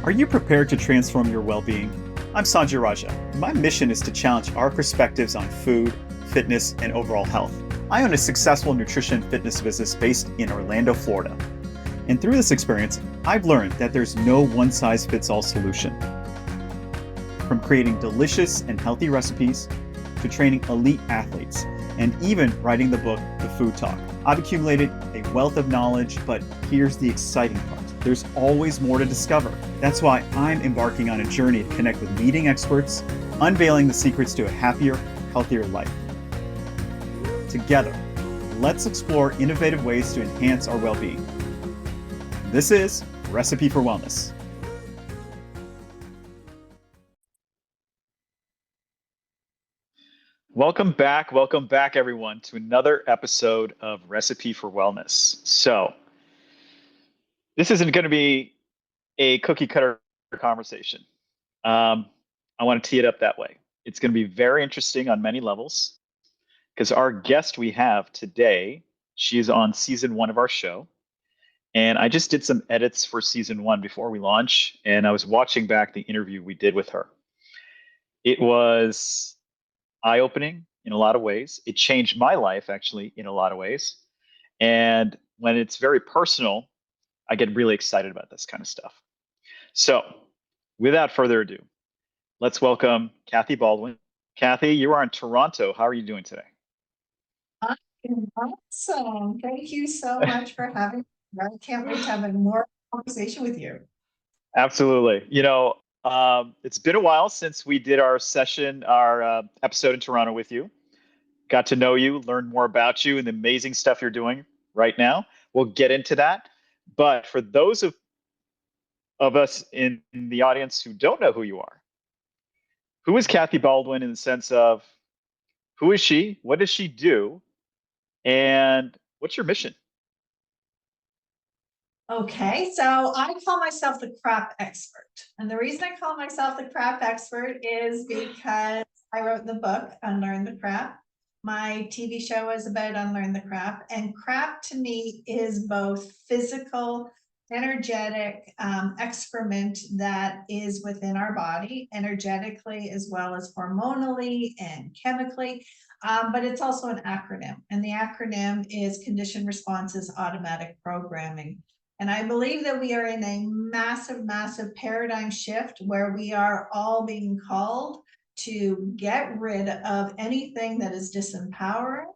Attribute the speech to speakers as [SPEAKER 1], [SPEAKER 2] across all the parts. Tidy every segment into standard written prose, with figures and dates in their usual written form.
[SPEAKER 1] Are you prepared to transform your well-being? I'm Sanjay Raja. My mission is to challenge our perspectives on food, fitness, and overall health. I own a successful nutrition and fitness business based in Orlando, Florida. And through this experience, I've learned that there's no one-size-fits-all solution. From creating delicious and healthy recipes, to training elite athletes, and even writing the book, The Food Talk. I've accumulated a wealth of knowledge, but here's the exciting part. There's always more to discover. That's why I'm embarking on a journey to connect with leading experts, unveiling the secrets to a happier, healthier life. Together, let's explore innovative ways to enhance our well-being. This is Recipe for Wellness. Welcome back everyone to another episode of Recipe for Wellness. So, this isn't going to be a cookie cutter conversation. I want to tee it up that way. It's going to be very interesting on many levels because our guest we have today, she is on season 1 of our show. And I just did some edits for season 1 before we launch, and I was watching back the interview we did with her. It was eye-opening in a lot of ways. It changed my life, actually, in a lot of ways. And when it's very personal, I get really excited about this kind of stuff. So, without further ado, let's welcome Kathy Baldwin. Kathy, you are in Toronto. How are you doing today?
[SPEAKER 2] I'm awesome. Thank you so much for having me. I can't wait to have a more conversation with you.
[SPEAKER 1] Absolutely. It's been a while since we did our session, our episode in Toronto with you. Got to know you, learned more about you and the amazing stuff you're doing right now. We'll get into that. But for those of us in the audience who don't know who you are, who is Kathy Baldwin in the sense of who is she? What does she do? And what's your mission?
[SPEAKER 2] Okay, so I call myself the crap expert. And the reason I call myself the crap expert is because I wrote the book, Unlearn the Crap. My TV show is about Unlearn the Crap. And crap to me is both physical, energetic excrement that is within our body, energetically as well as hormonally and chemically. But it's also an acronym. And the acronym is Conditioned Responses Automatic Programming. And I believe that we are in a massive, massive paradigm shift where we are all being called to get rid of anything that is disempowering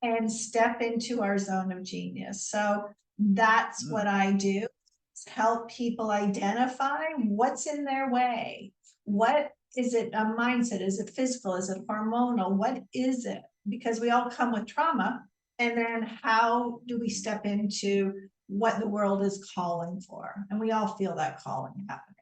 [SPEAKER 2] and step into our zone of genius. So that's what I do, is help people identify what's in their way. What is it? A mindset? Is it physical? Is it hormonal? What is it? Because we all come with trauma. And then how do we step into what the world is calling for? And we all feel that calling happening.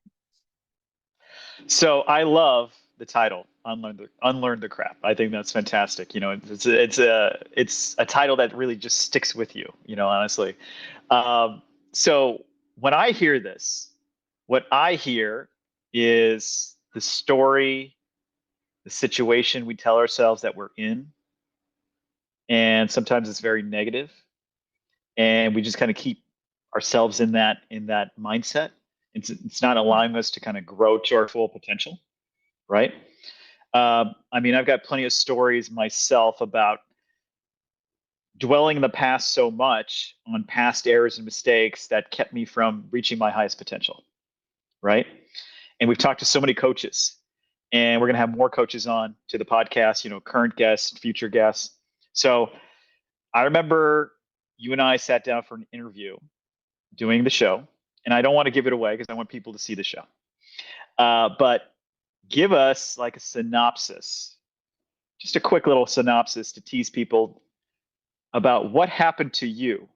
[SPEAKER 1] So I love the title, Unlearn the Crap. I think that's fantastic. It's a title that really just sticks with you, honestly. So when I hear this, what I hear is the story, the situation we tell ourselves that we're in. And sometimes it's very negative, and we just kind of keep ourselves in that mindset. It's not allowing us to kind of grow to our full potential, right? I've got plenty of stories myself about dwelling in the past so much on past errors and mistakes that kept me from reaching my highest potential, right? And we've talked to so many coaches, and we're going to have more coaches on to the podcast, current guests, future guests. So I remember you and I sat down for an interview doing the show, and I don't want to give it away because I want people to see the show. But give us like a synopsis, just a quick little synopsis to tease people about what happened to you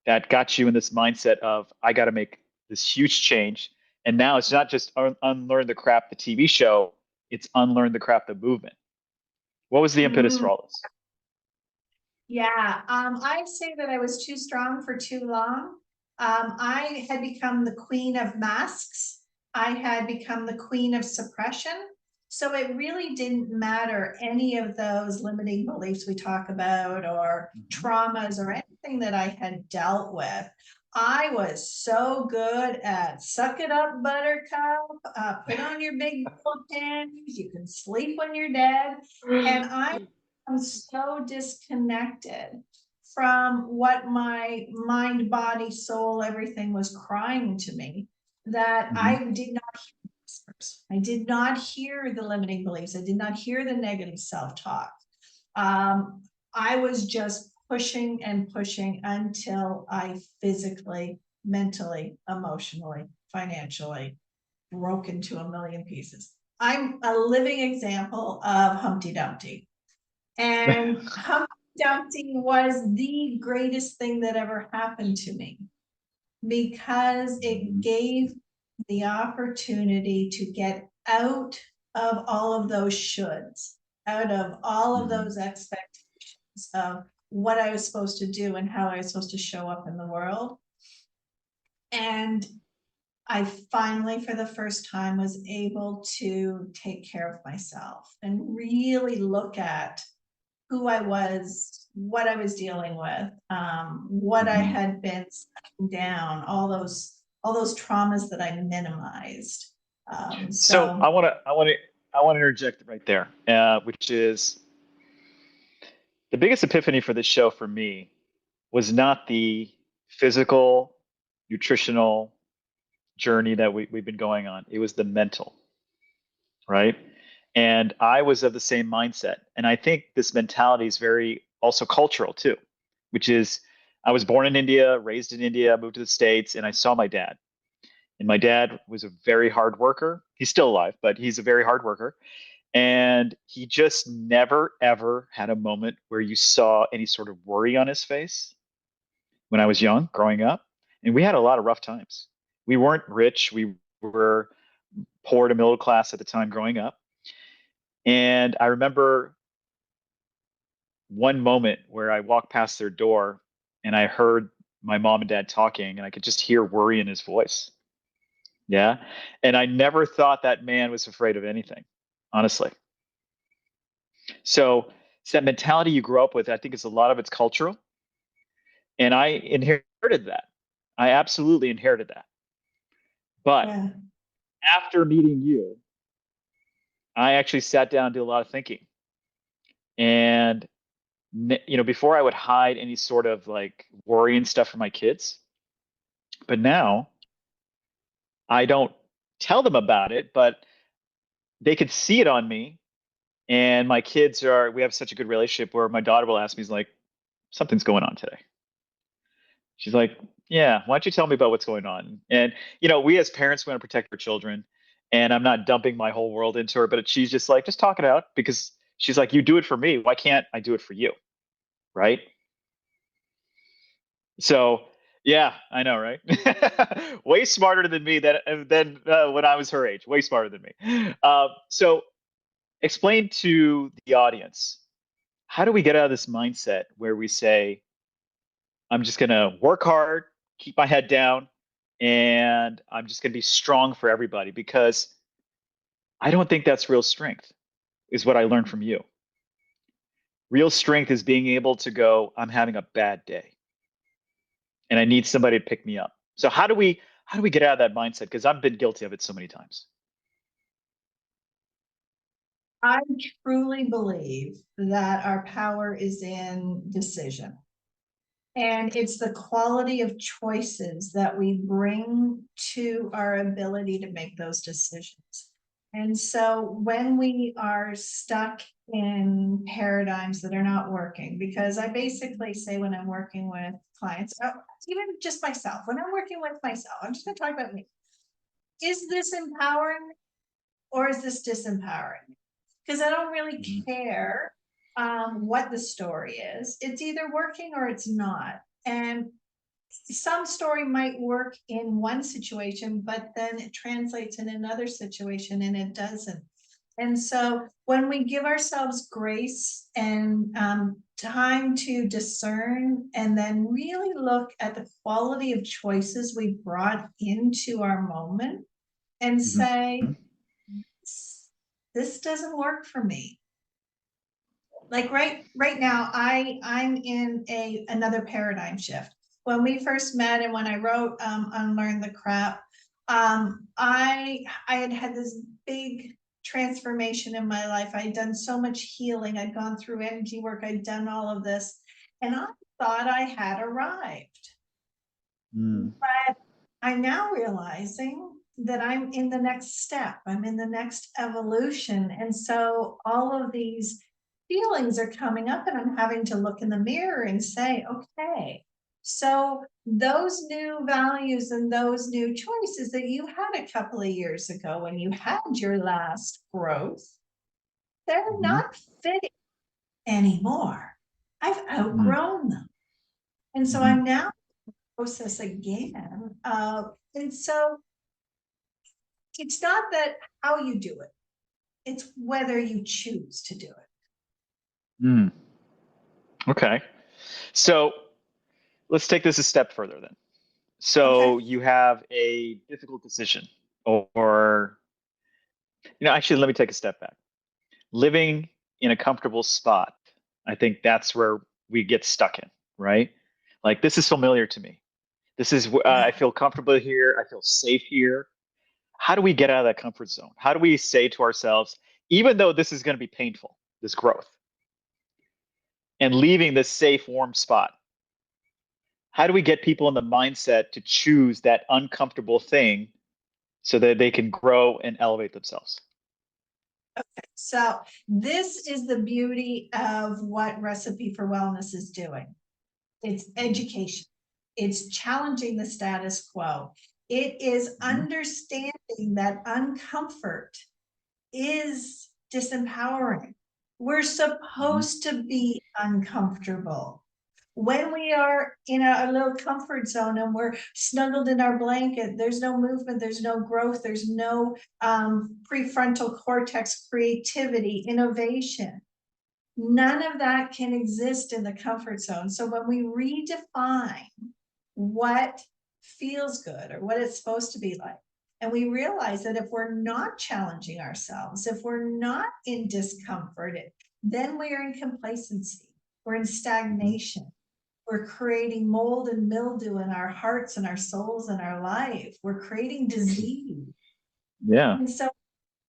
[SPEAKER 1] that got you in this mindset of, I got to make this huge change. And now it's not just Unlearn the Crap, the TV show, it's Unlearn the Crap, the movement. What was the impetus for all this?
[SPEAKER 2] Yeah, I'd say that I was too strong for too long. I had become the queen of masks. I had become the queen of suppression. So it really didn't matter any of those limiting beliefs we talk about or traumas or anything that I had dealt with. I was so good at suck it up, buttercup, put on your big girl panties, you can sleep when you're dead. And I am so disconnected from what my mind, body, soul, everything was crying to me that I
[SPEAKER 1] Mhm.
[SPEAKER 2] did not hear whispers. I did not hear the limiting beliefs. I did not hear the negative self-talk. Um, I was just pushing and pushing until I physically, mentally, emotionally, financially broke into a million pieces. I'm a living example of Humpty Dumpty. And Humpty Dumpty was the greatest thing that ever happened to me because it gave the opportunity to get out of all of those shoulds, out of all of
[SPEAKER 1] Mhm.
[SPEAKER 2] those expectations of what I was supposed to do and how I was supposed to show up in the world. And I finally, for the first time, was able to take care of myself and really look at who I was, what I was dealing with, what I
[SPEAKER 1] Mhm.
[SPEAKER 2] had been down, all those traumas that I minimized.
[SPEAKER 1] So
[SPEAKER 2] So
[SPEAKER 1] I want to interject right there, which is the biggest epiphany for this show for me was not the physical, nutritional journey that we've been going on. It was the mental, right? And I was of the same mindset. And I think this mentality is very also cultural too, which is I was born in India, raised in India, moved to the States, and I saw my dad. And my dad was a very hard worker. He's still alive, but he's a very hard worker. And he just never, ever had a moment where you saw any sort of worry on his face when I was young, growing up. And we had a lot of rough times. We weren't rich. We were poor to middle class at the time growing up. And I remember one moment where I walked past their door and I heard my mom and dad talking, and I could just hear worry in his voice. Yeah. And I never thought that man was afraid of anything, honestly. So it's that mentality you grow up with. I think it's a lot of it's cultural. And I inherited that. I absolutely inherited that. But
[SPEAKER 2] yeah,
[SPEAKER 1] after meeting you, I actually sat down and did a lot of thinking. And before I would hide any sort of like worry and stuff from my kids, but now I don't tell them about it, but they could see it on me. And my kids we have such a good relationship where my daughter will ask me, "Is like, something's going on today." She's like, "Yeah, why don't you tell me about what's going on?" And we as parents want to protect our children, and I'm not dumping my whole world into her, but she's just like, just talk it out because she's like, "You do it for me. Why can't I do it for you?" Right? So, yeah, I know, right? Way smarter than me than when I was her age. Way smarter than me. So, explain to the audience, how do we get out of this mindset where we say, I'm just going to work hard, keep my head down, and I'm just going to be strong for everybody? Because I don't think that's real strength, is what I learned from you. Real strength is being able to go, I'm having a bad day and I need somebody to pick me up. So how do we get out of that mindset? Because I've been guilty of it so many times.
[SPEAKER 2] I truly believe that our power is in decision. And it's the quality of choices that we bring to our ability to make those decisions. And so when we are stuck in paradigms that are not working, because I basically say when I'm working with clients, even just myself, when I'm working with myself, I'm just going to talk about me. Is this empowering or is this disempowering? Because I don't really
[SPEAKER 1] Mhm.
[SPEAKER 2] care what the story is. It's either working or it's not. And some story might work in one situation, but then it translates in another situation and it doesn't. And so when we give ourselves grace and time to discern and then really look at the quality of choices we brought into our moment and
[SPEAKER 1] Mhm.
[SPEAKER 2] say, this doesn't work for me. Like right now, I'm in another paradigm shift. when we first met and when I wrote Unlearn the Crap, I had had this big transformation in my life. I had done so much healing. I'd gone through energy work. I'd done all of this. And I thought I had arrived.
[SPEAKER 1] Mm.
[SPEAKER 2] But I'm now realizing that I'm in the next step. I'm in the next evolution. And so all of these feelings are coming up, and I'm having to look in the mirror and say, okay, so those new values and those new choices that you had a couple of years ago when you had your last growth, they're
[SPEAKER 1] Hmm.
[SPEAKER 2] not fitting anymore. I've
[SPEAKER 1] Mm.
[SPEAKER 2] outgrown them. And so
[SPEAKER 1] Hmm.
[SPEAKER 2] I'm now process again. And so it's not that how you do it, it's whether you choose to do it.
[SPEAKER 1] Mm. Okay. So let's take this a step further then.
[SPEAKER 2] Okay.
[SPEAKER 1] So you have a difficult decision, or, actually, let me take a step back. Living in a comfortable spot, I think that's where we get stuck in, right? Like, this is familiar to me. This is,
[SPEAKER 2] Yeah.
[SPEAKER 1] I feel comfortable here. I feel safe here. How do we get out of that comfort zone? How do we say to ourselves, even though this is going to be painful, this growth, and leaving this safe, warm spot, how do we get people in the mindset to choose that uncomfortable thing so that they can grow and elevate themselves?
[SPEAKER 2] So this is the beauty of what Recipe for Wellness is doing. It's education. It's challenging the status quo. It is
[SPEAKER 1] Mhm.
[SPEAKER 2] understanding that uncomfort is disempowering. We're
[SPEAKER 1] Mhm.
[SPEAKER 2] supposed to be uncomfortable. When we are in a little comfort zone and we're snuggled in our blanket, there's no movement, there's no growth, there's no prefrontal cortex creativity, innovation. None of that can exist in the comfort zone. So when we redefine what feels good or what it's supposed to be like, and we realize that if we're not challenging ourselves, if we're not in discomfort, then we are in complacency, we're in
[SPEAKER 1] Mhm.
[SPEAKER 2] stagnation. We're creating mold and mildew in our hearts and our souls and our life. We're creating disease.
[SPEAKER 1] Yeah.
[SPEAKER 2] And so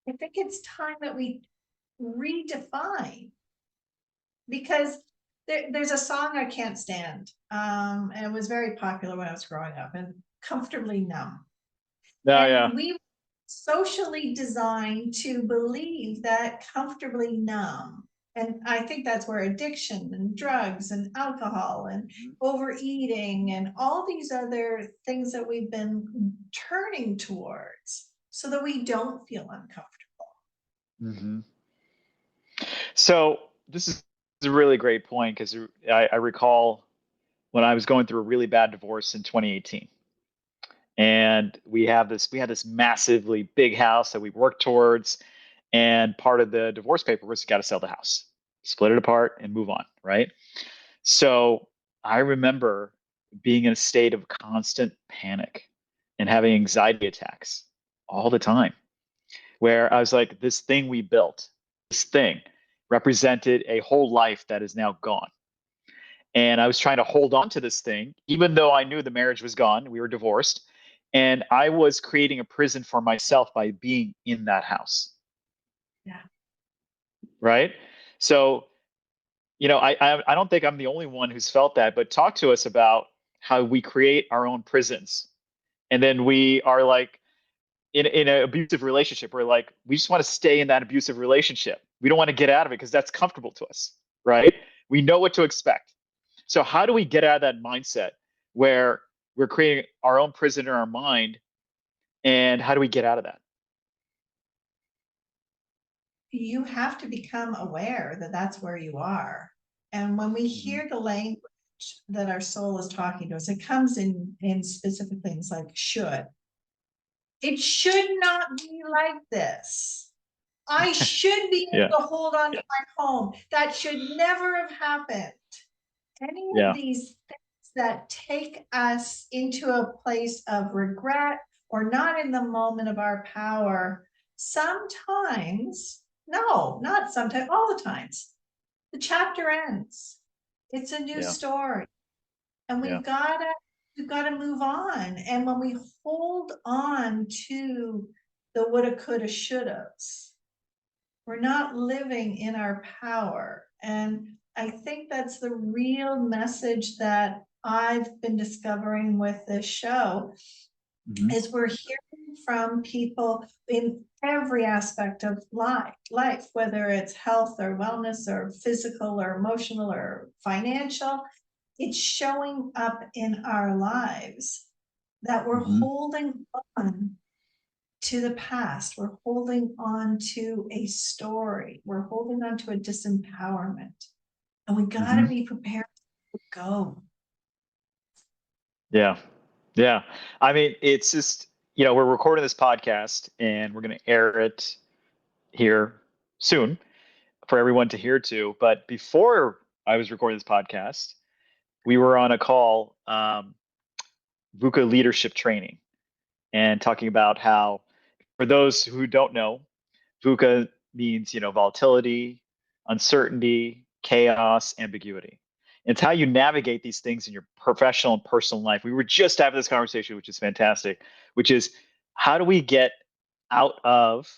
[SPEAKER 2] I think it's time that we redefine, because there's a song I can't stand. And it was very popular when I was growing up, and Comfortably Numb.
[SPEAKER 1] No,
[SPEAKER 2] And
[SPEAKER 1] yeah.
[SPEAKER 2] we socially designed to believe that comfortably numb. And I think that's where addiction and drugs and alcohol and
[SPEAKER 1] Mhm.
[SPEAKER 2] overeating and all these other things that we've been turning towards so that we don't feel uncomfortable.
[SPEAKER 1] Mhm. So this is a really great point because I recall when I was going through a really bad divorce in 2018. And we had this massively big house that we worked towards. And part of the divorce paper was you got to sell the house, split it apart and move on, right? So I remember being in a state of constant panic and having anxiety attacks all the time, where I was like, this thing we built, this thing represented a whole life that is now gone. And I was trying to hold on to this thing, even though I knew the marriage was gone. We were divorced. And I was creating a prison for myself by being in that house.
[SPEAKER 2] Yeah.
[SPEAKER 1] Right. So, I don't think I'm the only one who's felt that, but talk to us about how we create our own prisons. And then we are like in an abusive relationship. We're like, we just want to stay in that abusive relationship. We don't want to get out of it because that's comfortable to us. Right. We know what to expect. So how do we get out of that mindset where we're creating our own prison in our mind? And how do we get out of that?
[SPEAKER 2] You have to become aware that that's where you are. And when we
[SPEAKER 1] Mm-hmm.
[SPEAKER 2] hear the language that our soul is talking to us, it comes in specific things like should. It should not be like this. I should be able
[SPEAKER 1] Yeah.
[SPEAKER 2] to hold on to my home. That should never have happened. Any of
[SPEAKER 1] Yeah.
[SPEAKER 2] these things that take us into a place of regret or not in the moment of our power, sometimes, no, not sometimes, all the times, the chapter ends. It's a new
[SPEAKER 1] Yeah.
[SPEAKER 2] story. And
[SPEAKER 1] Yeah.
[SPEAKER 2] we've gotta move on. And when we hold on to the woulda, coulda, shouldas, we're not living in our power. And I think that's the real message that I've been discovering with this show, is we're hearing from people in every aspect of life, whether it's health or wellness or physical or emotional or financial. It's showing up in our lives that we're holding on to the past. We're holding on to a story. We're holding on to a disempowerment. And we got to be prepared to go.
[SPEAKER 1] Yeah. Yeah. I mean, it's just, we're recording this podcast and we're going to air it here soon for everyone to hear too. But before I was recording this podcast, we were on a call, VUCA leadership training, and talking about how, for those who don't know, VUCA means, volatility, uncertainty, chaos, ambiguity. It's how you navigate these things in your professional and personal life. We were just having this conversation, which is fantastic, which is how do we get out of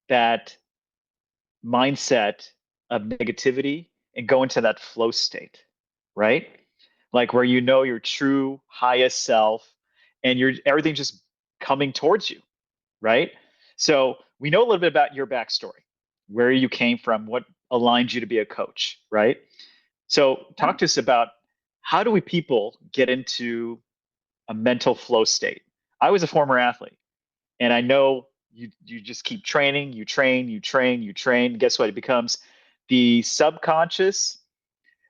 [SPEAKER 1] that mindset of negativity and go into that flow state, right? Like where your true highest self and everything just coming towards you, right? So we know a little bit about your backstory, where you came from, what aligned you to be a coach, right? So talk to us about how do we people get into a mental flow state? I was a former athlete, and I know you just keep training, you train, you train, you train. Guess what? It becomes the subconscious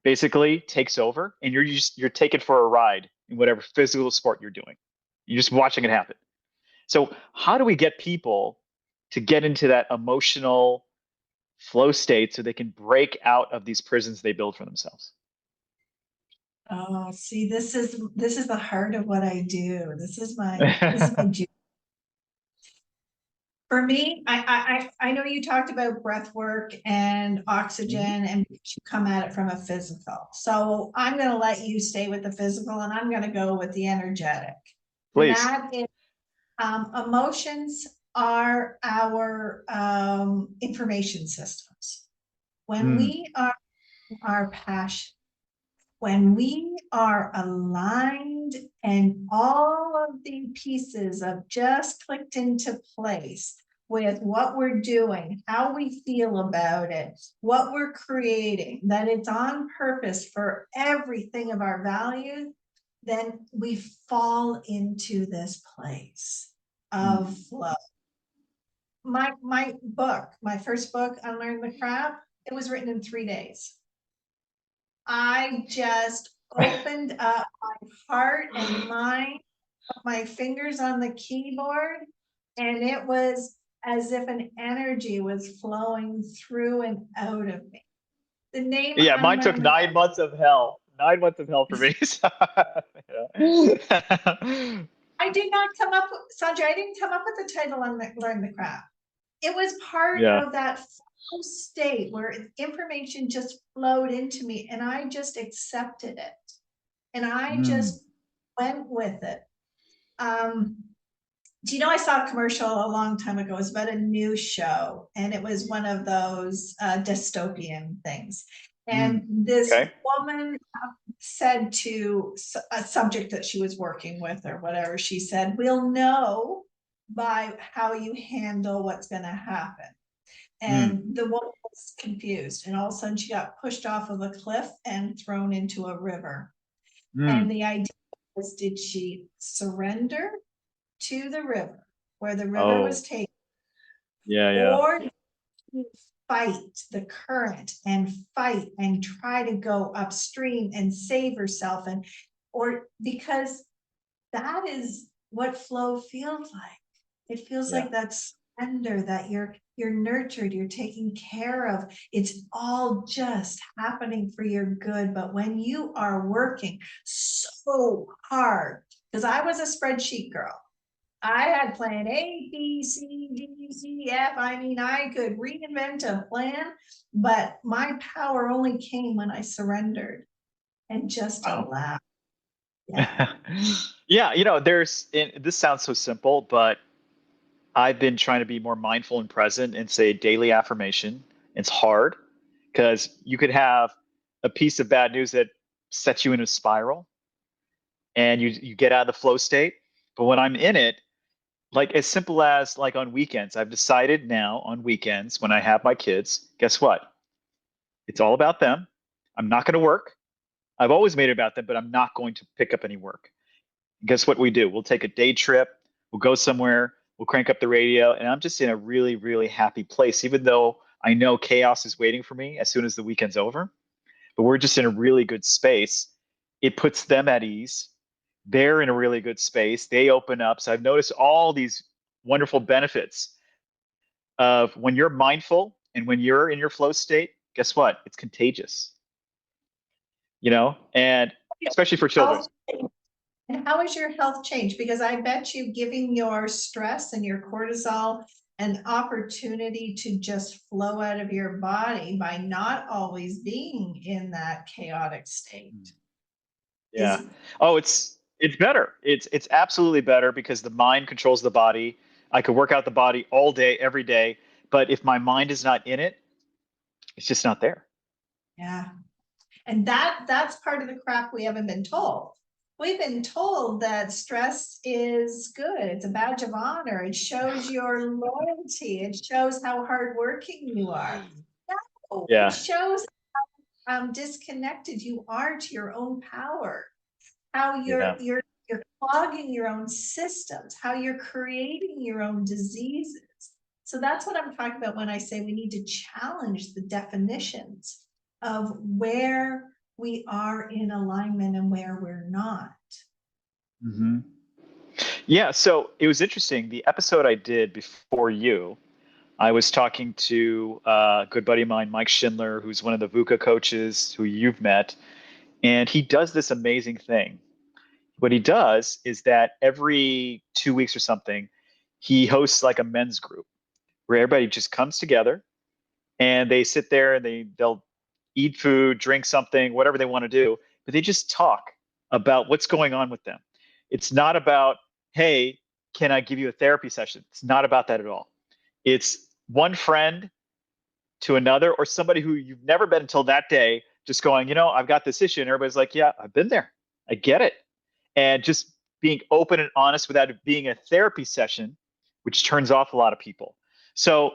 [SPEAKER 1] basically takes over, and you're taken for a ride in whatever physical sport you're doing. You're just watching it happen. So how do we get people to get into that emotional flow state so they can break out of these prisons they build for themselves?
[SPEAKER 2] Oh, see, this is the heart of what I do. This is my juice. For me, I know you talked about breath work and oxygen, and you come at it from a physical. So I'm going to let you stay with the physical, and I'm going to go with the energetic. And
[SPEAKER 1] Please.
[SPEAKER 2] that is, emotions are our information systems. When we are passionate, when we are aligned and all of the pieces have just clicked into place with what we're doing, how we feel about it, what we're creating, that it's on purpose for everything of our value, then we fall into this place of flow. My book, my first book, Unlearn the Crap, it was written in 3 days. I just opened up my heart and mind, put my fingers on the keyboard, and it was as if an energy was flowing through and out of me. The name
[SPEAKER 1] Yeah, mine took
[SPEAKER 2] Unlearn the
[SPEAKER 1] 9 months of hell. 9 months of hell for me.
[SPEAKER 2] I did not come up with, Sanjay, I didn't come up with the title Unlearn the Crap. It was part
[SPEAKER 1] Yeah.
[SPEAKER 2] of that state where information just flowed into me and I just accepted it. And I just went with it. Do you know, I saw a commercial a long time ago. It was about a new show, and it was one of those dystopian things. And this woman said to a subject that she was working with or whatever, she said, we'll know by how you handle what's going to happen. And the woman was confused, and all of a sudden she got pushed off of a cliff and thrown into a river. And the idea was, did she surrender to the river where the river was taken? Or did she fight the current and fight and try to go upstream and save herself? Or because that is what flow feels like. It feels like that surrender, that you're nurtured, you're taken care of. It's all just happening for your good. But when you are working so hard, because I was a spreadsheet girl, I had plan A, B, C, D, C, F. I mean, I could reinvent a plan, but my power only came when I surrendered and just allowed. Yeah.
[SPEAKER 1] Yeah, this sounds so simple, but I've been trying to be more mindful and present and say daily affirmation. It's hard because you could have a piece of bad news that sets you in a spiral and you get out of the flow state. But when I'm in it, like as simple as like on weekends, I've decided now on weekends when I have my kids, guess what? It's all about them. I'm not going to work. I've always made it about them, but I'm not going to pick up any work. Guess what we do? We'll take a day trip. We'll go somewhere. We'll crank up the radio, and I'm just in a really, really happy place, even though I know chaos is waiting for me as soon as the weekend's over. But we're just in a really good space. It puts them at ease. They're in a really good space. They open up. So I've noticed all these wonderful benefits of when you're mindful and when you're in your flow state. Guess what? It's contagious, and especially for children.
[SPEAKER 2] Health, and how has your health changed? Because I bet you giving your stress and your cortisol an opportunity to just flow out of your body by not always being in that chaotic state
[SPEAKER 1] Yeah.
[SPEAKER 2] is,
[SPEAKER 1] Oh, it's better. It's absolutely better because the mind controls the body. I could work out the body all day, every day, but if my mind is not in it, it's just not there.
[SPEAKER 2] yeah. And that's part of the crap we haven't been told. We've been told that stress is good. It's a badge of honor. It shows your loyalty. It shows how hardworking you are. No, it
[SPEAKER 1] Yeah.
[SPEAKER 2] shows how disconnected you are to your own power, how
[SPEAKER 1] Yeah.
[SPEAKER 2] you're clogging your own systems, how you're creating your own diseases. So that's what I'm talking about when I say we need to challenge the definitions of where we are in alignment and where we're not.
[SPEAKER 1] hmm Yeah. So it was interesting. The episode I did before you, I was talking to a good buddy of mine, Mike Schindler, who's one of the VUCA coaches who you've met, and he does this amazing thing. What he does is that every 2 weeks or something, he hosts like a men's group where everybody just comes together and they sit there and they'll eat food, drink something, whatever they want to do, but they just talk about what's going on with them. It's not about, hey, can I give you a therapy session? It's not about that at all. It's one friend to another or somebody who you've never met until that day just going, I've got this issue. And everybody's like, yeah, I've been there. I get it. And just being open and honest without it being a therapy session, which turns off a lot of people. So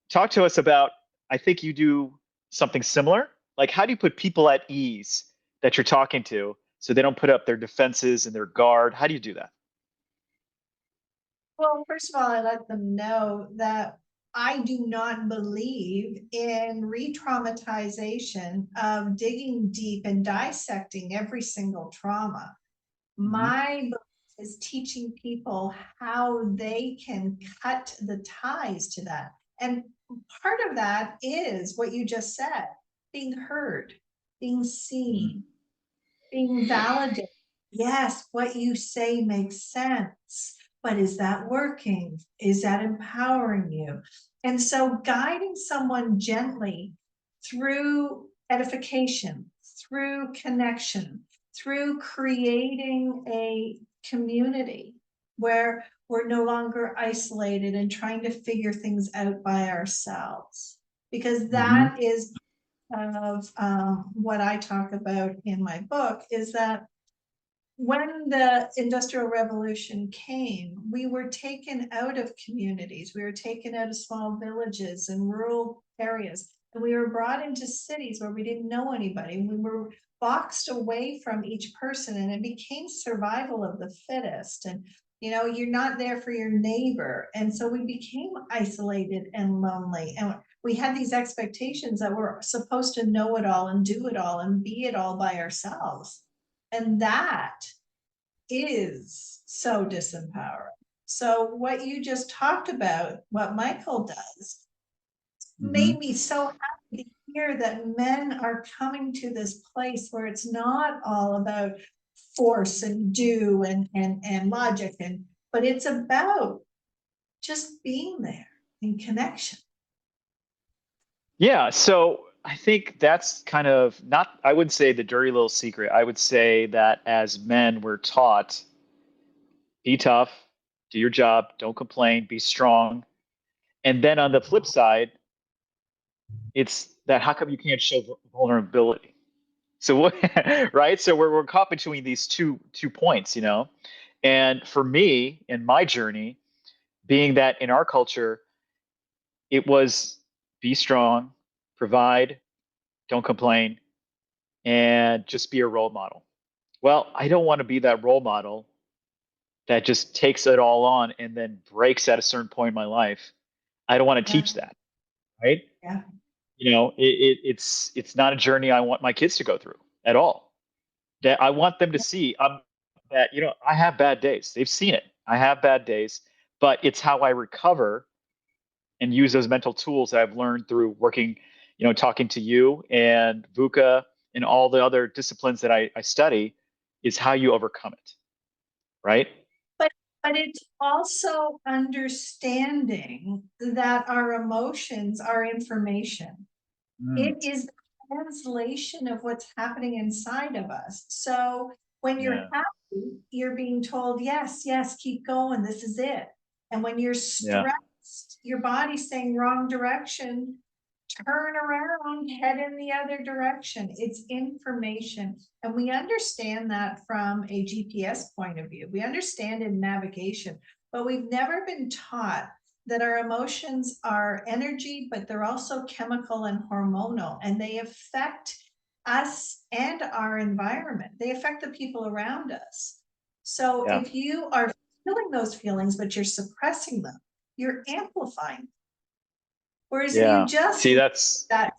[SPEAKER 1] talk to us about, I think you do something similar. Like, how do you put people at ease that you're talking to so they don't put up their defenses and their guard? How do you do that?
[SPEAKER 2] Well, first of all, I let them know that I do not believe in re traumatization of digging deep and dissecting every single trauma.
[SPEAKER 1] Mm-hmm.
[SPEAKER 2] My book is teaching people how they can cut the ties to that. And part of that is what you just said, being heard, being
[SPEAKER 1] Mm-hmm.
[SPEAKER 2] seen, being validated. Yes, what you say makes sense, but is that working? Is that empowering you? And so guiding someone gently through edification, through connection, through creating a community where we're no longer isolated and trying to figure things out by ourselves. Because
[SPEAKER 1] Mm-hmm.
[SPEAKER 2] that is of what I talk about in my book is that when the Industrial Revolution came, we were taken out of communities, we were taken out of small villages and rural areas, and we were brought into cities where we didn't know anybody. We were boxed away from each person, and it became survival of the fittest. And you're not there for your neighbor. And so we became isolated and lonely. And we had these expectations that we're supposed to know it all and do it all and be it all by ourselves. And that is so disempowering. So, what you just talked about, what Michael does,
[SPEAKER 1] Mm-hmm.
[SPEAKER 2] made me so happy to hear that men are coming to this place where it's not all about force and do and logic, but it's about just being there in connection.
[SPEAKER 1] Yeah. So I think that's kind of not, I would say the dirty little secret. I would say that as men, we're taught be tough, do your job, don't complain, be strong. And then on the flip side, it's that how come you can't show vulnerability? So what, right? So we're caught between these two points, you know? And for me, in my journey, being that in our culture, it was be strong, provide, don't complain, and just be a role model. Well, I don't want to be that role model that just takes it all on and then breaks at a certain point in my life. I don't want to
[SPEAKER 2] Yeah,
[SPEAKER 1] teach that, right?
[SPEAKER 2] yeah,
[SPEAKER 1] You know, it's not a journey I want my kids to go through at all. That I want them to see that, you know, I have bad days. They've seen it. I have bad days, but it's how I recover and use those mental tools that I've learned through working, you know, talking to you and VUCA and all the other disciplines that I study is how you overcome it, right?
[SPEAKER 2] but it's also understanding that our emotions are information.
[SPEAKER 1] Mm,
[SPEAKER 2] It is the translation of what's happening inside of us. So when you're
[SPEAKER 1] yeah,
[SPEAKER 2] happy, you're being told, yes, yes, keep going, this is it. And when you're
[SPEAKER 1] yeah,
[SPEAKER 2] stressed, your body's saying wrong direction, turn around, head in the other direction. It's information. And we understand that from a GPS point of view. We understand in navigation, but we've never been taught that our emotions are energy, but they're also chemical and hormonal, and they affect us and our environment. They affect the people around us. So
[SPEAKER 1] yeah,
[SPEAKER 2] if you are feeling those feelings, but you're suppressing them, you're amplifying. Whereas if you
[SPEAKER 1] yeah.
[SPEAKER 2] just
[SPEAKER 1] See, that's
[SPEAKER 2] that,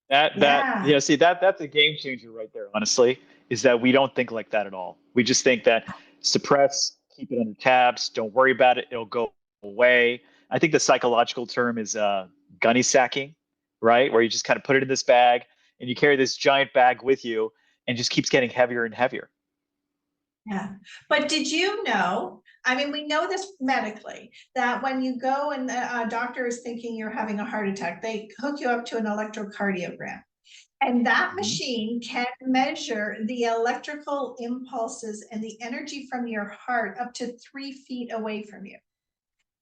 [SPEAKER 1] that
[SPEAKER 2] yeah,
[SPEAKER 1] yeah. See, that's a game changer right there. Honestly, is that we don't think like that at all. We just think that suppress, keep it under tabs, don't worry about it, it'll go away. I think the psychological term is gunny sacking, right? Where you just kind of put it in this bag and you carry this giant bag with you and just keeps getting heavier and heavier.
[SPEAKER 2] yeah. But did you know? I mean, we know this medically that when you go and a doctor is thinking you're having a heart attack, they hook you up to an electrocardiogram. And that
[SPEAKER 1] Mhm.
[SPEAKER 2] machine can measure the electrical impulses and the energy from your heart up to 3 feet away from you.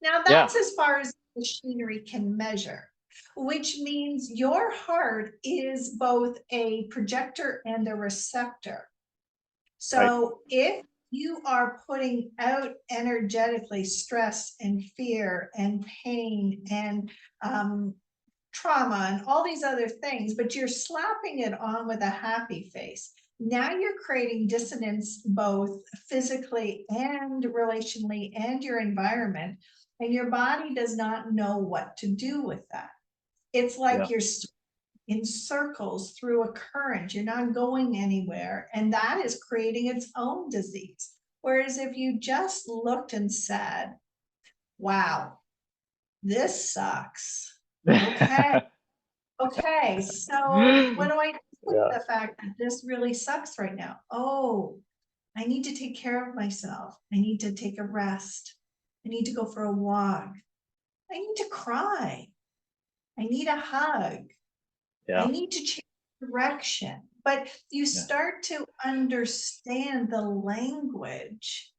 [SPEAKER 2] Now,
[SPEAKER 1] Yeah,
[SPEAKER 2] that's as far as machinery can measure, which means your heart is both a projector and a receptor.
[SPEAKER 1] right.
[SPEAKER 2] So if you are putting out energetically stress and fear and pain and trauma and all these other things, but you're slapping it on with a happy face. Now you're creating dissonance both physically and relationally and your environment, and your body does not know what to do with that. It's
[SPEAKER 1] Yeah.
[SPEAKER 2] like you're in circles through a current, you're not going anywhere, and that is creating its own disease. Whereas if you just looked and said, wow, this sucks. Okay, okay, so what do I do with
[SPEAKER 1] Yeah.
[SPEAKER 2] the fact that this really sucks right now? Oh, I need to take care of myself. I need to take a rest. I need to go for a walk. I need to cry. I need a hug. I
[SPEAKER 1] Yeah.
[SPEAKER 2] need to change direction. But you
[SPEAKER 1] Yeah.
[SPEAKER 2] start to understand the language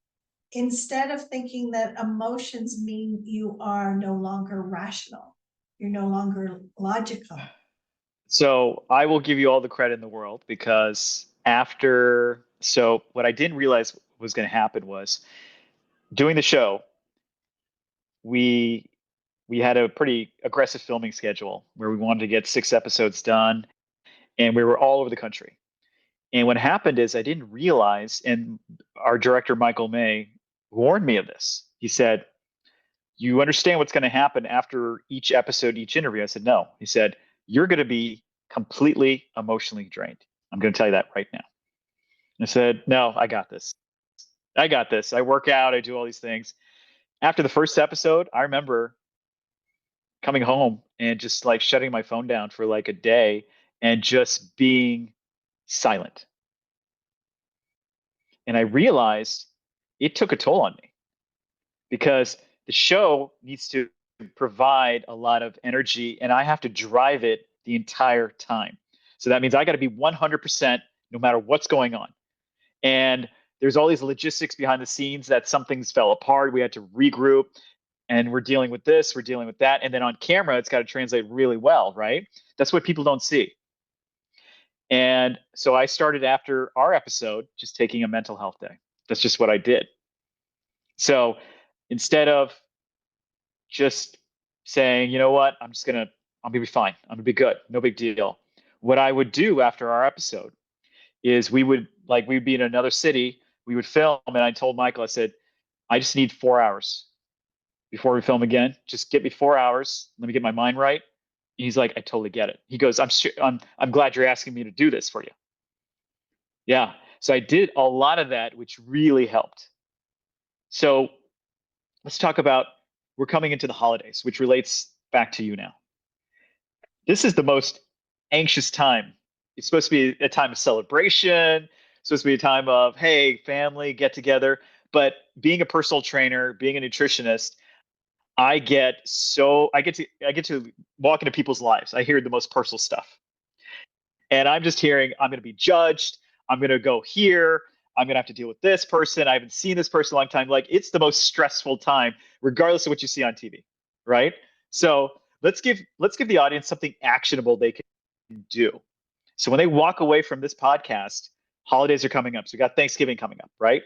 [SPEAKER 2] instead of thinking that emotions mean you are no longer rational. You're no longer logical.
[SPEAKER 1] So I will give you all the credit in the world because so what I didn't realize was going to happen was doing the show, we we had a pretty aggressive filming schedule where we wanted to get 6 episodes done, and we were all over the country. And what happened is I didn't realize, and our director Michael May warned me of this. He said, "You understand what's going to happen after each episode, each interview?" I said, "No." He said, "You're going to be completely emotionally drained. I'm going to tell you that right now." I said, "No, I got this. I got this. I work out, I do all these things." After the first episode, I remember coming home and just like shutting my phone down for like a day and just being silent. And I realized it took a toll on me because the show needs to provide a lot of energy and I have to drive it the entire time. So that means I got to be 100% no matter what's going on. And there's all these logistics behind the scenes that some things fell apart. We had to regroup, and we're dealing with this, we're dealing with that. And then on camera, it's got to translate really well, right? That's what people don't see. And so I started after our episode just taking a mental health day. That's just what I did. So instead of just saying, you know what, I'm gonna be fine. I'm gonna be good. No big deal. What I would do after our episode is we'd be in another city, we would film, and I told Michael, I said, I just need 4 hours before we film again. Just get me 4 hours. Let me get my mind right. And he's like, I totally get it. He goes, I'm glad you're asking me to do this for you. Yeah. So I did a lot of that, which really helped. So let's talk about, we're coming into the holidays, which relates back to you now. This is the most anxious time. It's supposed to be a time of celebration. It's supposed to be a time of, hey, family, get together. But being a personal trainer, being a nutritionist, I get to walk into people's lives. I hear the most personal stuff. And I'm just hearing, I'm going to be judged. I'm going to go here. I'm going to have to deal with this person. I haven't seen this person in a long time. Like, it's the most stressful time, regardless of what you see on TV, right? So let's give the audience something actionable they can do. So when they walk away from this podcast, holidays are coming up. So we got Thanksgiving coming up, right?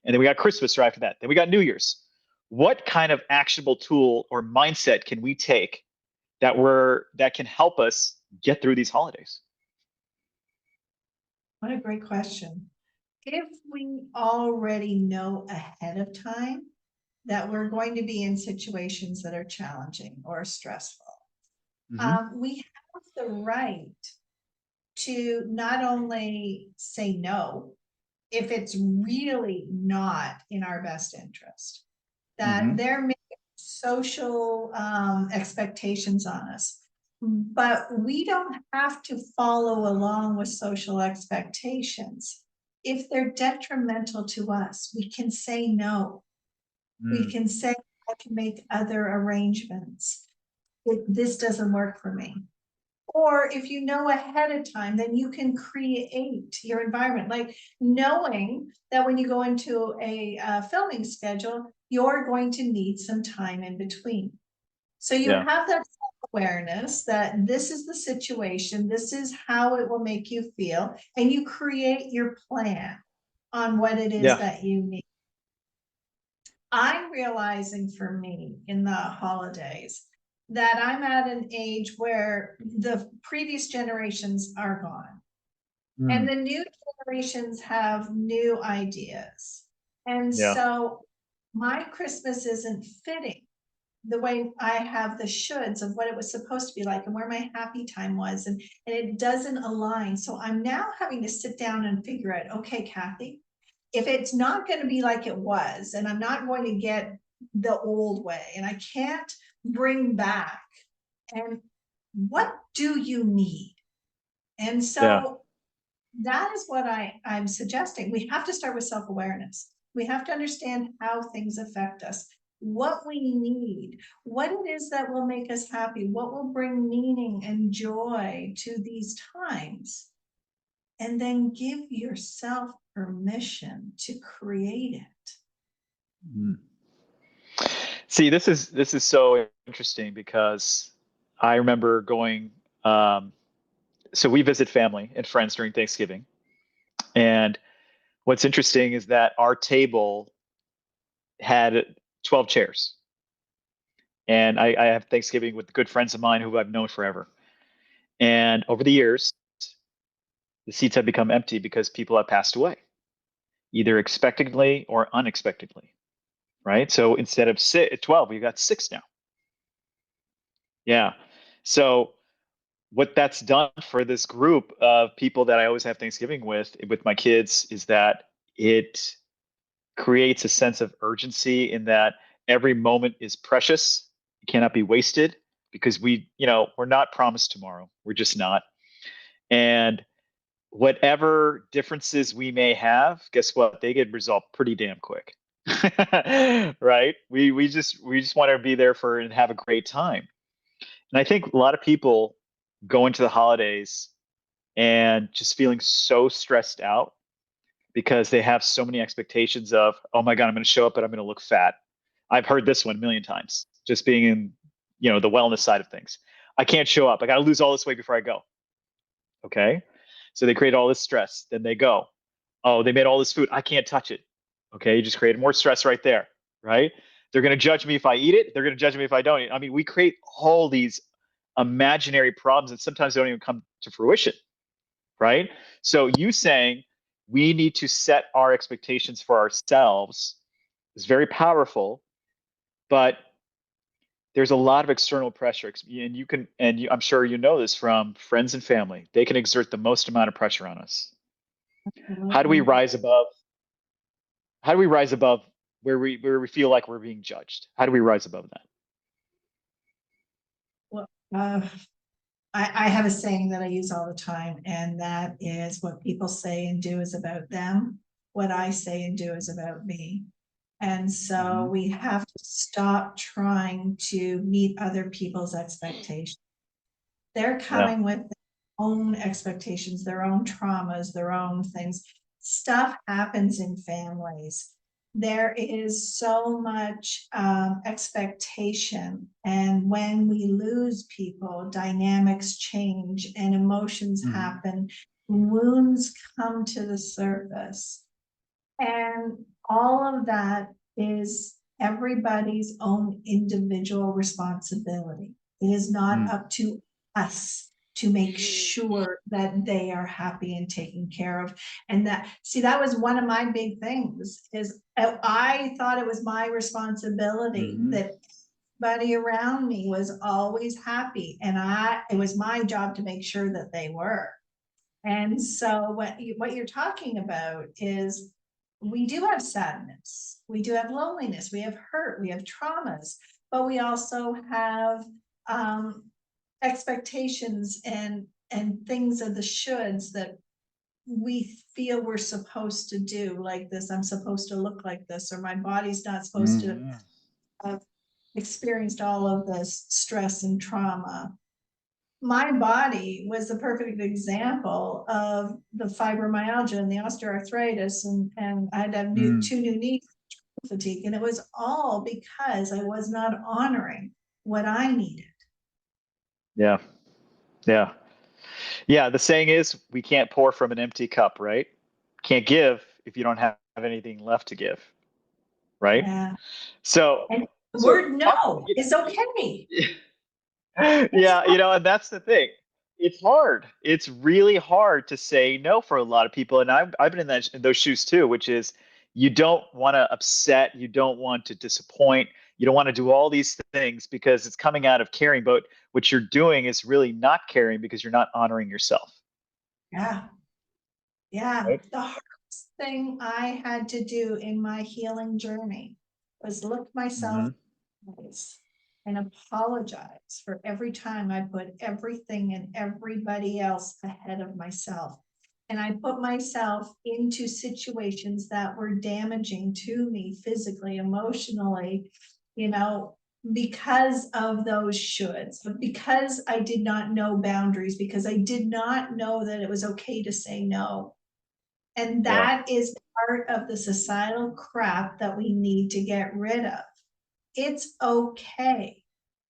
[SPEAKER 1] And then we got Christmas right after that. Then we got New Year's. What kind of actionable tool or mindset can we take that can help us get through these holidays?
[SPEAKER 2] What a great question. If we already know ahead of time that we're going to be in situations that are challenging or stressful, we have the right to not only say no if it's really not in our best interest, that there may be social expectations on us, but we don't have to follow along with social expectations. If they're detrimental to us, we can say no. We can say, I can make other arrangements. This doesn't work for me. Or if you know ahead of time, then you can create your environment. Like knowing that when you go into a filming schedule, you're going to need some time in between. So you have that awareness that this is the situation, this is how it will make you feel, and you create your plan on what it is that you need. I'm realizing for me in the holidays that I'm at an age where the previous generations are gone. And the new generations have new ideas. And so my Christmas isn't fitting the way I have the shoulds of what it was supposed to be like and where my happy time was. And it doesn't align. So I'm now having to sit down and figure out, okay, Kathy, if it's not going to be like it was, and I'm not going to get the old way, and I can't bring back, and what do you need? And so that is what I'm suggesting. We have to start with self-awareness. We have to understand how things affect us, what we need, what it is that will make us happy, what will bring meaning and joy to these times, and then give yourself permission to create it.
[SPEAKER 1] See, this is so interesting because I remember going. So we visit family and friends during Thanksgiving, and what's interesting is that our table had 12 chairs, and I have Thanksgiving with good friends of mine who I've known forever. And over the years, the seats have become empty because people have passed away, either expectedly or unexpectedly, right? So instead of 12, we've got 6 now. Yeah. So what that's done for this group of people that I always have Thanksgiving with my kids, is that it creates a sense of urgency in that every moment is precious. It cannot be wasted because we're not promised tomorrow. We're just not. And whatever differences we may have, guess what? They get resolved pretty damn quick. Right? We just want to be there for and have a great time. And I think a lot of people go into the holidays and just feeling so stressed out because they have so many expectations of, oh my God, I'm going to show up, but I'm going to look fat. I've heard this one a million times, just being in, the wellness side of things. I can't show up. I got to lose all this weight before I go. Okay. So they create all this stress. Then they go, oh, they made all this food. I can't touch it. Okay. You just created more stress right there. Right. They're going to judge me if I eat it. They're going to judge me if I don't eat it. I mean, we create all these imaginary problems that sometimes don't even come to fruition. Right. So you saying we need to set our expectations for ourselves is very powerful, but there's a lot of external pressure, and I'm sure you know this from friends and family. They can exert the most amount of pressure on us. How do we
[SPEAKER 2] Absolutely.
[SPEAKER 1] rise above? How do we rise above where we feel like we're being judged? How do we rise above that?
[SPEAKER 2] Well, I have a saying that I use all the time, and that is, what people say and do is about them. What I say and do is about me. And so
[SPEAKER 1] Hmm.
[SPEAKER 2] we have to stop trying to meet other people's expectations. They're
[SPEAKER 1] Yeah.
[SPEAKER 2] coming with their own expectations, their own traumas, their own things. Stuff happens in families. There is so much expectation. And when we lose people, dynamics change and emotions
[SPEAKER 1] Hmm.
[SPEAKER 2] happen. Wounds come to the surface. And all of that is everybody's own individual responsibility. It is not
[SPEAKER 1] Mm.
[SPEAKER 2] up to us to make sure that they are happy and taken care of. And that, see, that was one of my big things, is I thought it was my responsibility
[SPEAKER 1] Hmm.
[SPEAKER 2] that everybody around me was always happy. And it was my job to make sure that they were. And so what you're talking about is, we do have sadness, we do have loneliness, we have hurt, we have traumas, but we also have um, expectations and things of the shoulds that we feel we're supposed to do, like this. I'm supposed to look like this, or my body's not supposed to
[SPEAKER 1] Hmm.
[SPEAKER 2] have experienced all of this stress and trauma. My body was the perfect example of the fibromyalgia and the osteoarthritis, and I had to have
[SPEAKER 1] Mm.
[SPEAKER 2] two new knees, fatigue, and it was all because I was not honoring what I needed.
[SPEAKER 1] Yeah. Yeah. Yeah. The saying is, we can't pour from an empty cup, right? Can't give if you don't have anything left to give, right?
[SPEAKER 2] Yeah,
[SPEAKER 1] So,
[SPEAKER 2] and the
[SPEAKER 1] so
[SPEAKER 2] word
[SPEAKER 1] talk.
[SPEAKER 2] no is okay. It's
[SPEAKER 1] Yeah, and that's the thing. It's hard. It's really hard to say no for a lot of people, and I've been in those shoes too, which is you don't want to upset, you don't want to disappoint, you don't want to do all these things because it's coming out of caring, but what you're doing is really not caring because you're not honoring yourself,
[SPEAKER 2] yeah, yeah.
[SPEAKER 1] right?
[SPEAKER 2] The hardest thing I had to do in my healing journey was look myself
[SPEAKER 1] Hmm.
[SPEAKER 2] and apologize for every time I put everything and everybody else ahead of myself. And I put myself into situations that were damaging to me physically, emotionally, you know, because of those shoulds, but because I did not know boundaries, because I did not know that it was okay to say no. And
[SPEAKER 1] Yeah.
[SPEAKER 2] that is part of the societal crap that we need to get rid of. It's okay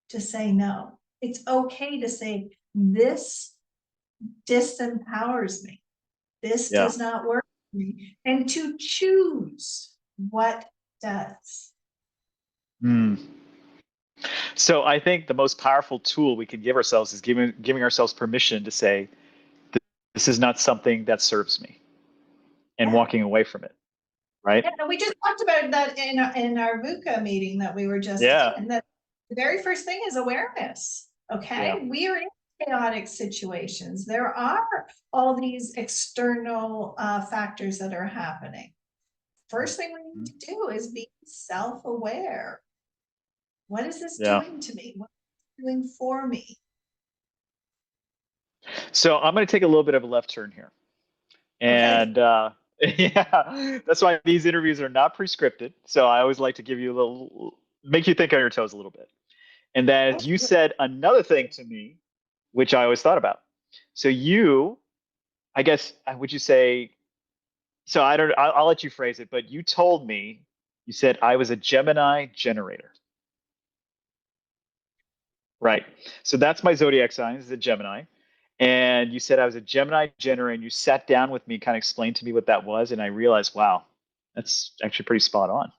[SPEAKER 2] to say no. It's okay to say, this disempowers me. This
[SPEAKER 1] Yeah.
[SPEAKER 2] does not work for me. And to choose what does.
[SPEAKER 1] Mm. So I think the most powerful tool we can give ourselves is giving ourselves permission to say, this is not something that serves me, and
[SPEAKER 2] Yeah.
[SPEAKER 1] walking away from it, right?
[SPEAKER 2] Yeah, and we just talked about that in our VUCA meeting that we were just
[SPEAKER 1] Yeah.
[SPEAKER 2] in. That the very first thing is awareness.
[SPEAKER 1] Yeah.
[SPEAKER 2] Okay, we are in chaotic situations. There are all these external factors that are happening. First thing we need
[SPEAKER 1] Mhm.
[SPEAKER 2] to do is be self-aware. What is this
[SPEAKER 1] Yeah.
[SPEAKER 2] doing to me? What is it doing for me?
[SPEAKER 1] So I'm going to take a little bit of a left turn here.
[SPEAKER 2] Okay.
[SPEAKER 1] And yeah, that's why these interviews are not prescripted. So I always like to give you a little, make you think on your toes a little bit. And then you said another thing to me which I always thought about. So you, I guess, would you say, so I don't, I'll let you phrase it, but you told me, you said I was a Gemini generator, right? So that's my zodiac sign is a Gemini. And you said I was a Gemini generator, and you sat down with me, kind of explained to me what that was. And I realized, wow, that's actually pretty spot on.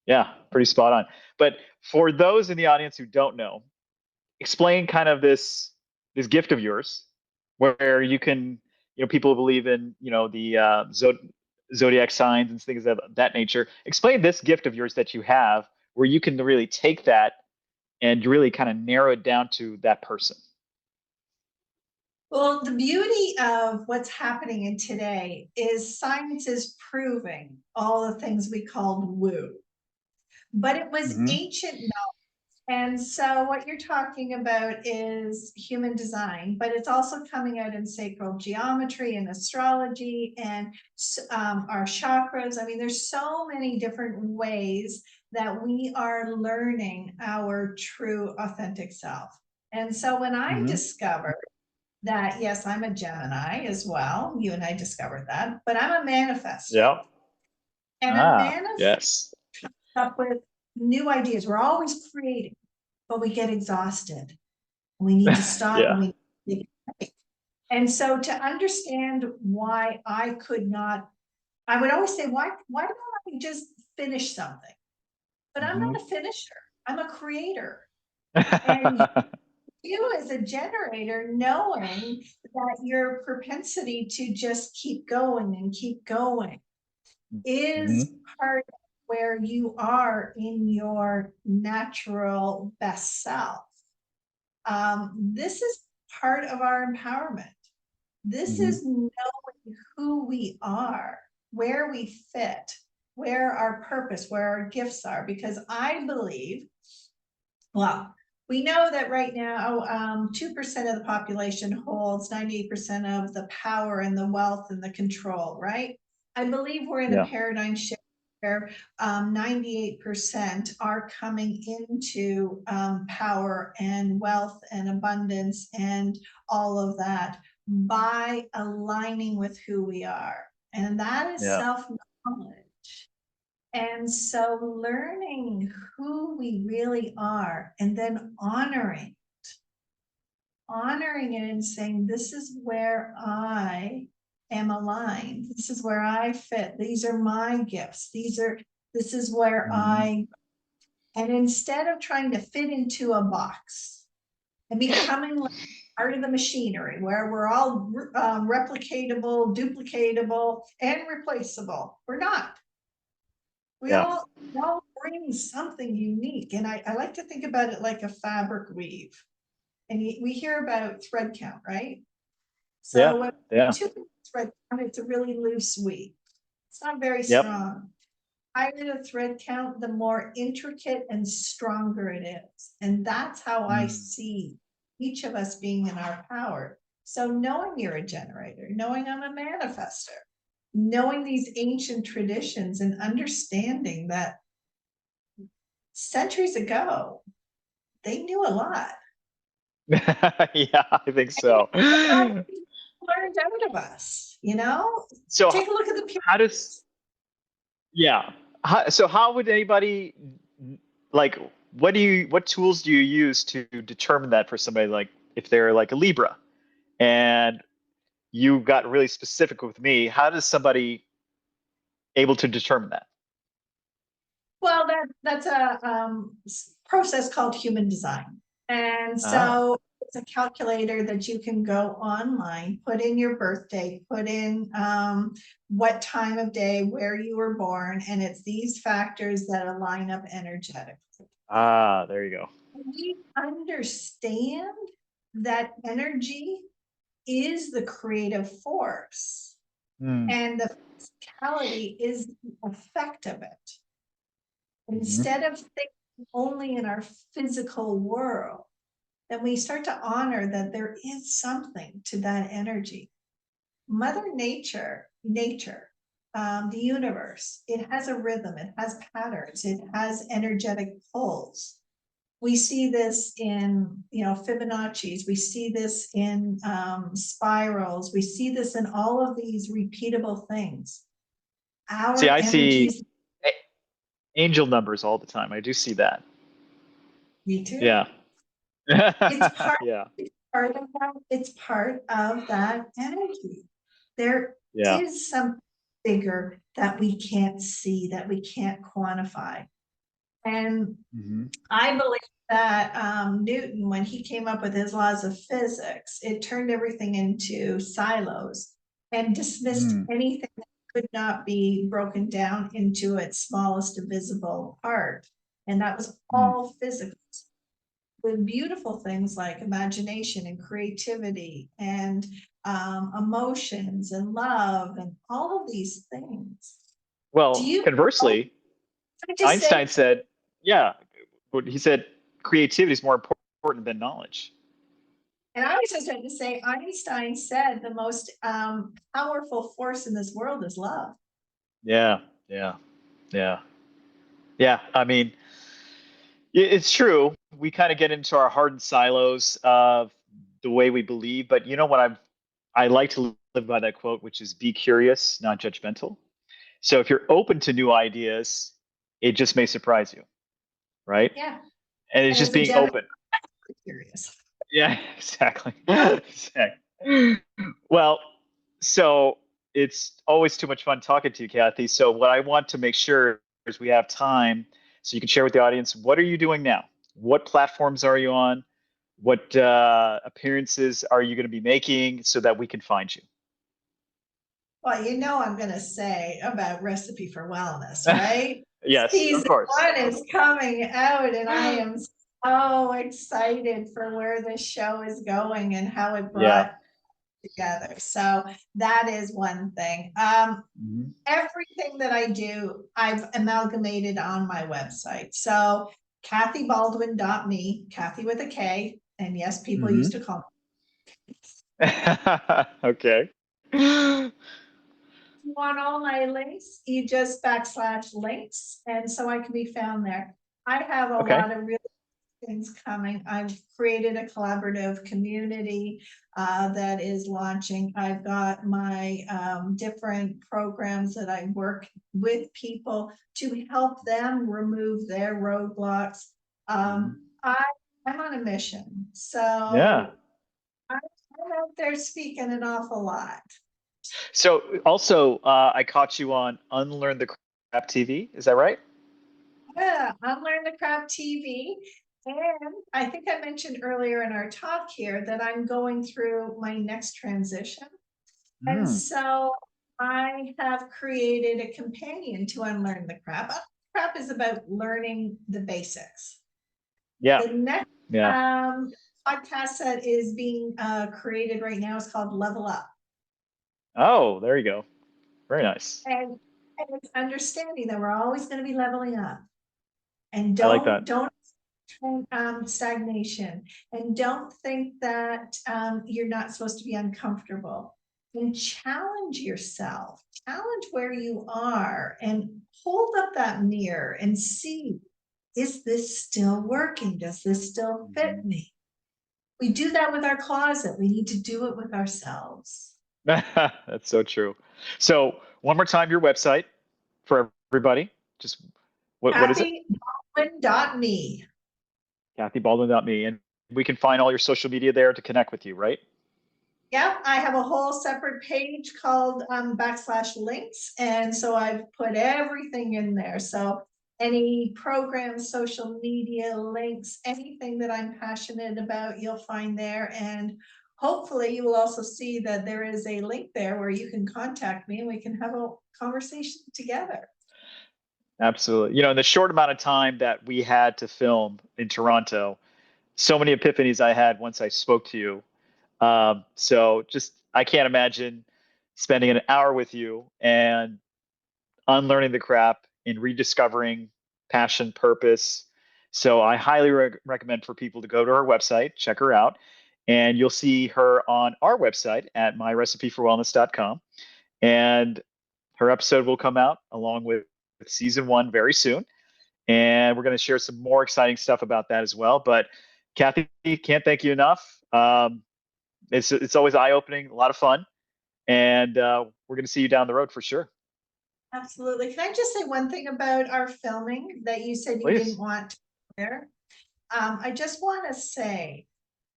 [SPEAKER 1] Yeah, pretty spot on. But for those in the audience who don't know, explain kind of this gift of yours where you can, people believe in, the zodiac signs and things of that nature. Explain this gift of yours that you have where you can really take that and really kind of narrow it down to that person.
[SPEAKER 2] Well, the beauty of what's happening in today is science is proving all the things we called woo, but it was
[SPEAKER 1] Hmm.
[SPEAKER 2] ancient knowledge. And so what you're talking about is human design, but it's also coming out in sacral geometry and astrology and our chakras. I mean, there's so many different ways that we are learning our true authentic self. And so when I
[SPEAKER 1] Hmm.
[SPEAKER 2] discovered that, yes, I'm a Gemini as well, you and I discovered that, but I'm a manifester.
[SPEAKER 1] Yeah.
[SPEAKER 2] And a
[SPEAKER 1] Ah,
[SPEAKER 2] manifest
[SPEAKER 1] yes.
[SPEAKER 2] up with new ideas. We're always creating, but we get exhausted. We need to stop and
[SPEAKER 1] Yeah.
[SPEAKER 2] and so to understand why I could not, I would always say, why don't I just finish something? But I'm
[SPEAKER 1] Hmm.
[SPEAKER 2] not a finisher. I'm a creator. And you as a generator, knowing that your propensity to just keep going and keep going is
[SPEAKER 1] Hmm.
[SPEAKER 2] part of where you are in your natural best self. This is part of our empowerment. This
[SPEAKER 1] Hmm.
[SPEAKER 2] is knowing who we are, where we fit, where our purpose, where our gifts are, because I believe, well, we know that right now 2% of the population holds 98% of the power and the wealth and the control, right? I believe we're in a
[SPEAKER 1] Yeah.
[SPEAKER 2] paradigm shift where 98% are coming into power and wealth and abundance and all of that by aligning with who we are. And that is
[SPEAKER 1] Yeah.
[SPEAKER 2] self-knowledge. And so learning who we really are and then honoring it and saying, this is where I am aligned. This is where I fit. These are my gifts. This is where
[SPEAKER 1] Hmm.
[SPEAKER 2] and instead of trying to fit into a box and becoming like part of the machinery where we're all replicatable, duplicatable, and replaceable, we're not.
[SPEAKER 1] Yeah.
[SPEAKER 2] We all bring something unique. And I like to think about it like a fabric weave. And we hear about thread count, right? So
[SPEAKER 1] Yeah.
[SPEAKER 2] when
[SPEAKER 1] Yeah.
[SPEAKER 2] two thread count, it's a really loose weave. It's not very
[SPEAKER 1] Yep.
[SPEAKER 2] strong. Higher the thread count, the more intricate and stronger it is. And that's how I
[SPEAKER 1] Mm.
[SPEAKER 2] see each of us being in our power. So knowing you're a generator, knowing I'm a manifester, knowing these ancient traditions and understanding that centuries ago, they knew a lot.
[SPEAKER 1] Yeah, I think
[SPEAKER 2] And
[SPEAKER 1] so.
[SPEAKER 2] learned out of us, you know?
[SPEAKER 1] So
[SPEAKER 2] Take a look at the people.
[SPEAKER 1] how does, yeah. So how would anybody like what tools do you use to determine that for somebody like if they're like a Libra and you got really specific with me, how does somebody able to determine that?
[SPEAKER 2] Well, that's a process called human design. And
[SPEAKER 1] Ah,
[SPEAKER 2] so it's a calculator that you can go online, put in your birthday, put in what time of day, where you were born, and it's these factors that align up energetically.
[SPEAKER 1] there you go.
[SPEAKER 2] We understand that energy is the creative force,
[SPEAKER 1] Mm.
[SPEAKER 2] and the physicality is the effect of it.
[SPEAKER 1] Hmm.
[SPEAKER 2] Instead of thinking only in our physical world, then we start to honor that there is something to that energy. Mother nature, the universe, it has a rhythm, it has patterns, it has energetic pulls. We see this in, Fibonacci's. We see this in spirals. We see this in all of these repeatable things.
[SPEAKER 1] See,
[SPEAKER 2] Our
[SPEAKER 1] I see
[SPEAKER 2] energies.
[SPEAKER 1] angel numbers all the time. I do see that.
[SPEAKER 2] Me too.
[SPEAKER 1] Yeah.
[SPEAKER 2] It's part,
[SPEAKER 1] Yeah.
[SPEAKER 2] part of that. It's part of that energy. There
[SPEAKER 1] Yeah.
[SPEAKER 2] is something bigger that we can't see, that we can't quantify. And
[SPEAKER 1] Hmm.
[SPEAKER 2] I believe that Newton, when he came up with his laws of physics, it turned everything into silos and dismissed
[SPEAKER 1] Mm.
[SPEAKER 2] anything that could not be broken down into its smallest divisible part. And that was
[SPEAKER 1] Mm.
[SPEAKER 2] all physics. With beautiful things like imagination and creativity and emotions and love and all of these things. Do
[SPEAKER 1] Well,
[SPEAKER 2] you know?
[SPEAKER 1] conversely,
[SPEAKER 2] I just say,
[SPEAKER 1] Einstein said, yeah, he said creativity is more important than knowledge.
[SPEAKER 2] and I was just going to say, Einstein said the most powerful force in this world is love.
[SPEAKER 1] Yeah. Yeah. Yeah. Yeah. I mean, it's true. We kind of get into our hardened silos of the way we believe, but you know what I like to live by that quote, which is be curious, not judgmental. So if you're open to new ideas, it just may surprise you, right?
[SPEAKER 2] Yeah.
[SPEAKER 1] And it's
[SPEAKER 2] And
[SPEAKER 1] just
[SPEAKER 2] as a
[SPEAKER 1] being
[SPEAKER 2] Gemini,
[SPEAKER 1] open.
[SPEAKER 2] I'm curious.
[SPEAKER 1] Yeah, exactly. Exactly. Well, so it's always too much fun talking to you, Kathy. So what I want to make sure is we have time so you can share with the audience, what are you doing now? What platforms are you on? What appearances are you going to be making so that we can find you?
[SPEAKER 2] Well, I'm going to say about Recipe for Wellness, right?
[SPEAKER 1] Yes, of
[SPEAKER 2] Season
[SPEAKER 1] course.
[SPEAKER 2] 1 is coming out, and I am so excited for where this show is going and how it
[SPEAKER 1] Yeah.
[SPEAKER 2] brought together. So that is one thing.
[SPEAKER 1] Hmm.
[SPEAKER 2] Everything that I do, I've amalgamated on my website. So KathyBaldwin.me, Kathy with a K. And yes, people used
[SPEAKER 1] Hmm.
[SPEAKER 2] to call me.
[SPEAKER 1] Okay.
[SPEAKER 2] If you want all my links, you just /links. And so I can be found there. I have a
[SPEAKER 1] Okay.
[SPEAKER 2] lot of really things coming. I've created a collaborative community that is launching. I've got my different programs that I work with people to help them remove their roadblocks.
[SPEAKER 1] Mhm.
[SPEAKER 2] I'm on a mission.
[SPEAKER 1] Yeah.
[SPEAKER 2] So I'm out there speaking an awful lot.
[SPEAKER 1] So also, I caught you on Unlearn the Crap TV. Is that right?
[SPEAKER 2] Yeah, Unlearn the Crap TV. And I think I mentioned earlier in our talk here that I'm going through my next transition. And
[SPEAKER 1] Mm.
[SPEAKER 2] so I have created a companion to Unlearn the Crap. Crap is about learning the basics.
[SPEAKER 1] Yeah.
[SPEAKER 2] The next
[SPEAKER 1] Yeah.
[SPEAKER 2] podcast that is being created right now is called Level Up.
[SPEAKER 1] Oh, there you go. Very nice.
[SPEAKER 2] And it's understanding that we're always going to be leveling up. And
[SPEAKER 1] I like
[SPEAKER 2] don't
[SPEAKER 1] that.
[SPEAKER 2] don't stagnation, and don't think that you're not supposed to be uncomfortable, and challenge yourself, challenge where you are, and hold up that mirror and see, is this still working? Does this still fit
[SPEAKER 1] Mhm.
[SPEAKER 2] me? We do that with our closet. We need to do it with ourselves.
[SPEAKER 1] That's so true. So one more time, your website for everybody. Just what is it?
[SPEAKER 2] KathyBaldwin.me.
[SPEAKER 1] KathyBaldwin.me. And we can find all your social media there to connect with you, right?
[SPEAKER 2] Yeah, I have a whole separate page called /links. And so I've put everything in there. So any programs, social media links, anything that I'm passionate about, you'll find there. And hopefully you will also see that there is a link there where you can contact me and we can have a conversation together.
[SPEAKER 1] Absolutely. In the short amount of time that we had to film in Toronto, so many epiphanies I had once I spoke to you. So just, I can't imagine spending an hour with you and unlearning the crap and rediscovering passion, purpose. So I highly recommend for people to go to her website, check her out, and you'll see her on our website at myrecipeforwellness.com. And her episode will come out along with season 1 very soon. and we're going to share some more exciting stuff about that as well. But Kathy, can't thank you enough. It's always eye-opening, a lot of fun, and we're going to see you down the road for sure.
[SPEAKER 2] Absolutely. Can I just say one thing about our filming that you said you didn't
[SPEAKER 1] Please.
[SPEAKER 2] want to share? I just want to say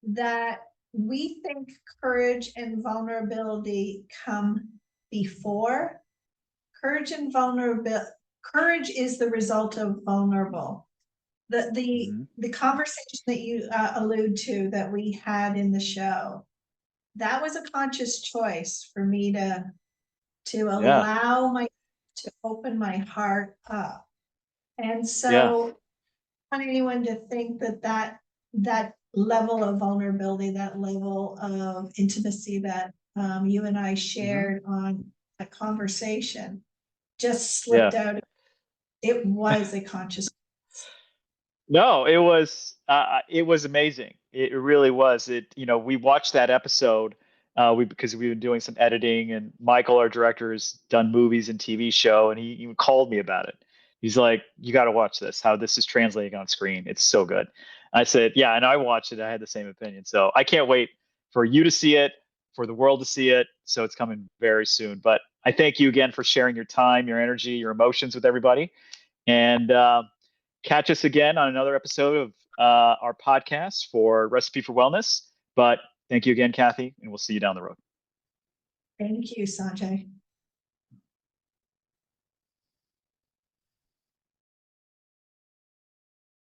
[SPEAKER 2] that we think courage and vulnerability come before courage and vulnerability. Courage is the result of vulnerable. The conversation that you allude to that we had in the show, that was a conscious choice for me to
[SPEAKER 1] Yeah.
[SPEAKER 2] allow my to open my heart up. And
[SPEAKER 1] Yeah.
[SPEAKER 2] so I don't want anyone to think that level of vulnerability, that level of intimacy that you and I
[SPEAKER 1] Hmm.
[SPEAKER 2] shared on a conversation just
[SPEAKER 1] Yeah.
[SPEAKER 2] slipped out. It was a conscious.
[SPEAKER 1] No, it was amazing. It really was. We watched that episode because we've been doing some editing, and Michael, our director, has done movies and TV show, and he even called me about it. He's like, "You got to watch this. How this is translating on screen. It's so good." I said, "Yeah," and I watched it. I had the same opinion. So I can't wait for you to see it, for the world to see it. So it's coming very soon. But I thank you again for sharing your time, your energy, your emotions with everybody, and catch us again on another episode of our podcast for Recipe for Wellness. But thank you again, Kathy, and we'll see you down the road.
[SPEAKER 2] Thank you, Sanjay.